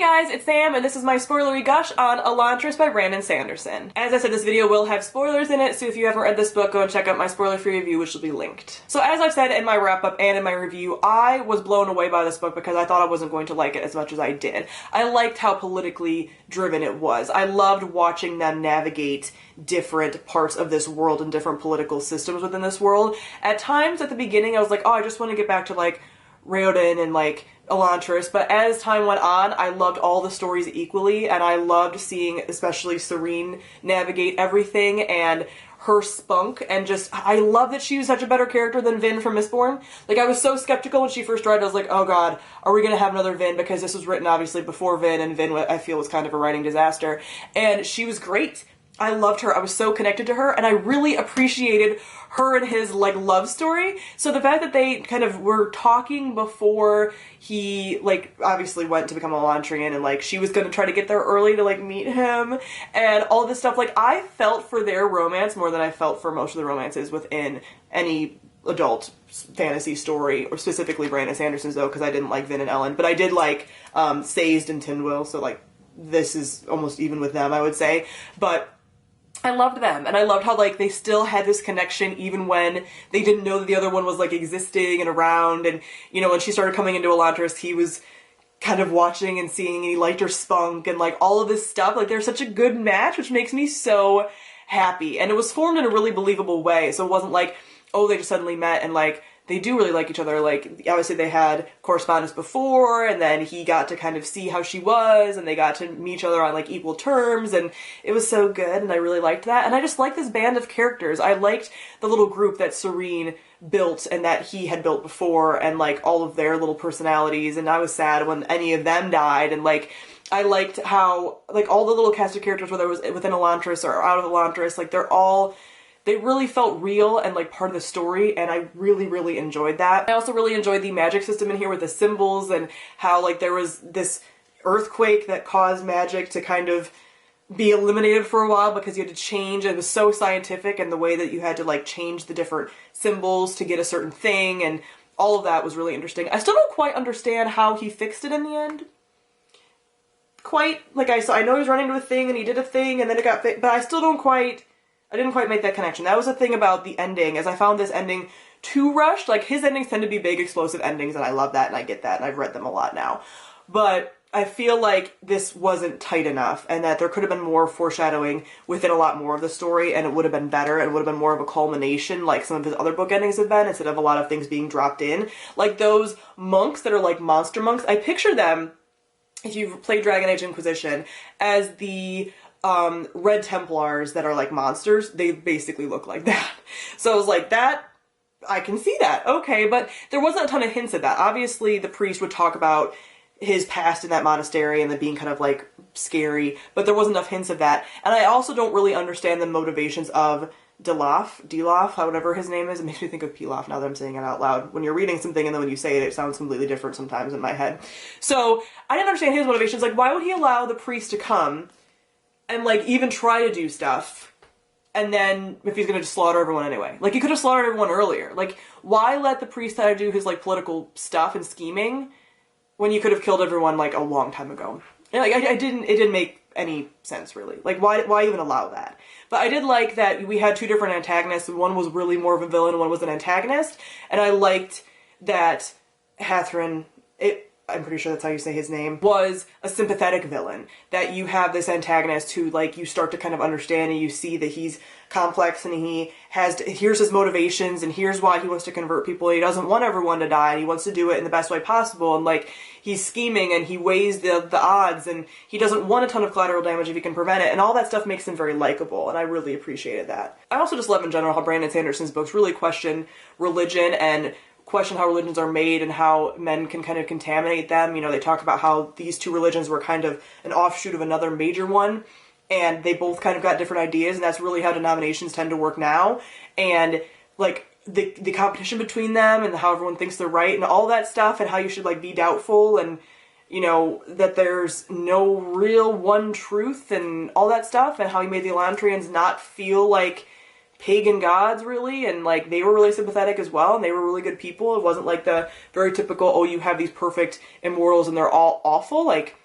Hi guys, it's Sam and this is my spoilery gush on Elantris by Brandon Sanderson. As I said, this video will have spoilers in it, so if you haven't read this book, go and check out my spoiler-free review, which will be linked. So as I've said in my wrap-up and in my review, I was blown away by this book because I thought I wasn't going to like it as much as I did. I liked how politically driven it was. I loved watching them navigate different parts of this world and different political systems within this world. At times at the beginning I was like, oh, I just want to get back to like Raoden and like Elantris, but as time went on, I loved all the stories equally, and I loved seeing especially Serene navigate everything and her spunk, and just, I love that she was such a better character than Vin from Mistborn. Like, I was so skeptical when she first started. I was like, oh god, are we gonna have another Vin? Because this was written obviously before Vin, and Vin, I feel, was kind of a writing disaster. And she was great. I loved her. I was so connected to her, and I really appreciated her and his, like, love story. So the fact that they kind of were talking before he, like, obviously went to become a Elantrian, and, like, she was gonna try to get there early to, like, meet him, and all this stuff, like, I felt for their romance more than I felt for most of the romances within any adult fantasy story, or specifically Brandon Sanderson's, though, because I didn't like Vin and Ellen, but I did like, Sazed and Tindwyl, so, like, this is almost even with them, I would say, but I loved them, and I loved how, like, they still had this connection even when they didn't know that the other one was, like, existing and around, and, you know, when she started coming into Elantris, he was kind of watching and seeing, and he liked her spunk, and, like, all of this stuff. Like, they're such a good match, which makes me so happy, and it was formed in a really believable way, so it wasn't like, oh, they just suddenly met, and, like, they do really like each other. Like, obviously they had correspondence before, and then he got to kind of see how she was, and they got to meet each other on, like, equal terms, and it was so good, and I really liked that. And I just liked this band of characters. I liked the little group that Serene built and that he had built before, and, like, all of their little personalities, and I was sad when any of them died, and, like, I liked how, like, all the little cast of characters, whether it was within Elantris or out of Elantris, like, they really felt real and, like, part of the story, and I really, really enjoyed that. I also really enjoyed the magic system in here with the symbols, and how, like, there was this earthquake that caused magic to kind of be eliminated for a while because you had to change. It was so scientific, and the way that you had to, like, change the different symbols to get a certain thing, and all of that was really interesting. I still don't quite understand how he fixed it in the end. Like, I know he was running into a thing, and he did a thing, and then it got fixed, but I didn't quite make that connection. That was the thing about the ending, as I found this ending too rushed. Like, his endings tend to be big, explosive endings, and I love that, and I get that, and I've read them a lot now. But I feel like this wasn't tight enough, and that there could have been more foreshadowing within a lot more of the story, and it would have been better, and it would have been more of a culmination, like some of his other book endings have been, instead of a lot of things being dropped in. Like those monks that are like monster monks, I picture them, if you've played Dragon Age Inquisition, as the Red Templars that are like monsters. They basically look like that. So I was like, that, I can see that, okay, but there wasn't a ton of hints of that. Obviously the priest would talk about his past in that monastery and then being kind of like scary, but there wasn't enough hints of that. And I also don't really understand the motivations of Dilaf, however his name is. It makes me think of Pilaf now that I'm saying it out loud. When you're reading something and then when you say it, it sounds completely different sometimes in my head. So I didn't understand his motivations. Like, why would he allow the priest to come and, like, even try to do stuff, and then, if he's gonna just slaughter everyone anyway? Like, he could have slaughtered everyone earlier. Like, why let the priest try to do his, like, political stuff and scheming when you could have killed everyone, like, a long time ago? And, like, it didn't make any sense, really. Like, why even allow that? But I did like that we had two different antagonists. One was really more of a villain, one was an antagonist, and I liked that Hathrin, I'm pretty sure that's how you say his name, was a sympathetic villain. That you have this antagonist who, like, you start to kind of understand, and you see that he's complex, and here's his motivations, and here's why he wants to convert people. He doesn't want everyone to die, and he wants to do it in the best way possible, and, like, he's scheming, and he weighs the odds, and he doesn't want a ton of collateral damage if he can prevent it, and all that stuff makes him very likable, and I really appreciated that. I also just love in general how Brandon Sanderson's books really question religion and question how religions are made and how men can kind of contaminate them. You know, they talk about how these two religions were kind of an offshoot of another major one, and they both kind of got different ideas, and that's really how denominations tend to work now. And, like, the competition between them, and how everyone thinks they're right, and all that stuff, and how you should, like, be doubtful, and, you know, that there's no real one truth, and all that stuff, and how he made the Elantrians not feel like pagan gods, really, and, like, they were really sympathetic as well, and they were really good people. It wasn't like the very typical, oh, you have these perfect immortals and they're all awful. Like,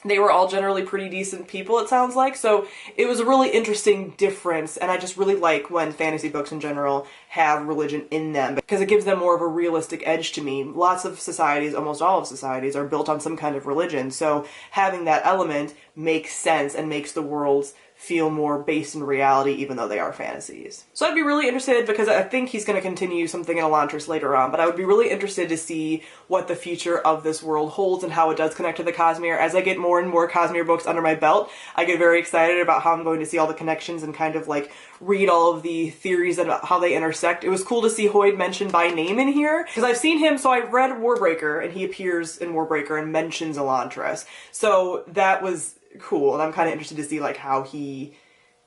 they were all generally pretty decent people, it sounds like. So it was a really interesting difference, and I just really like when fantasy books in general have religion in them because it gives them more of a realistic edge to me. Lots of societies, almost all of societies, are built on some kind of religion, so having that element makes sense and makes the worlds feel more based in reality, even though they are fantasies. So I'd be really interested, because I think he's going to continue something in Elantris later on, but I would be really interested to see what the future of this world holds and how it does connect to the Cosmere. As I get more and more Cosmere books under my belt, I get very excited about how I'm going to see all the connections and kind of like read all of the theories about how they intersect. It was cool to see Hoid mentioned by name in here, because I've seen him, so I read Warbreaker, and he appears in Warbreaker and mentions Elantris. So that was cool, and I'm kind of interested to see like how he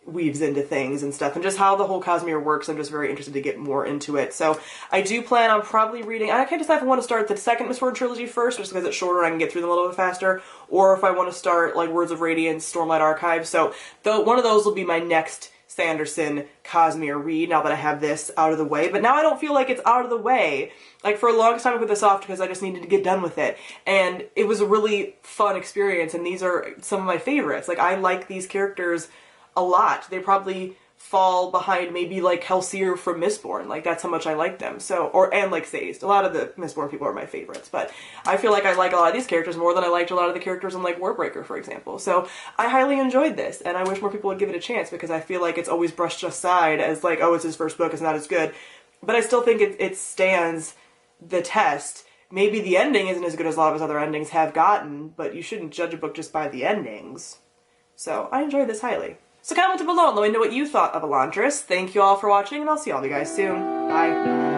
weaves into things and stuff, and just how the whole Cosmere works. I'm just very interested to get more into it. So I do plan on probably reading, I can't decide if I want to start the second Mistborn trilogy first, just because it's shorter and I can get through them a little bit faster, or if I want to start like Words of Radiance, Stormlight Archive. So one of those will be my next Sanderson Cosmere read, now that I have this out of the way. But now I don't feel like it's out of the way. Like, for a long time I put this off because I just needed to get done with it. And it was a really fun experience, and these are some of my favorites. Like, I like these characters a lot. They probably fall behind maybe like Helseer from Mistborn. Like, that's how much I like them. So, and like Sazed. A lot of the Mistborn people are my favorites, but I feel like I like a lot of these characters more than I liked a lot of the characters in like Warbreaker, for example. So I highly enjoyed this, and I wish more people would give it a chance, because I feel like it's always brushed aside as like, oh, it's his first book, it's not as good. But I still think it stands the test. Maybe the ending isn't as good as a lot of his other endings have gotten, but you shouldn't judge a book just by the endings. So I enjoyed this highly. So comment below and let me know what you thought of Elantris. Thank you all for watching, and I'll see all of you guys soon. Bye.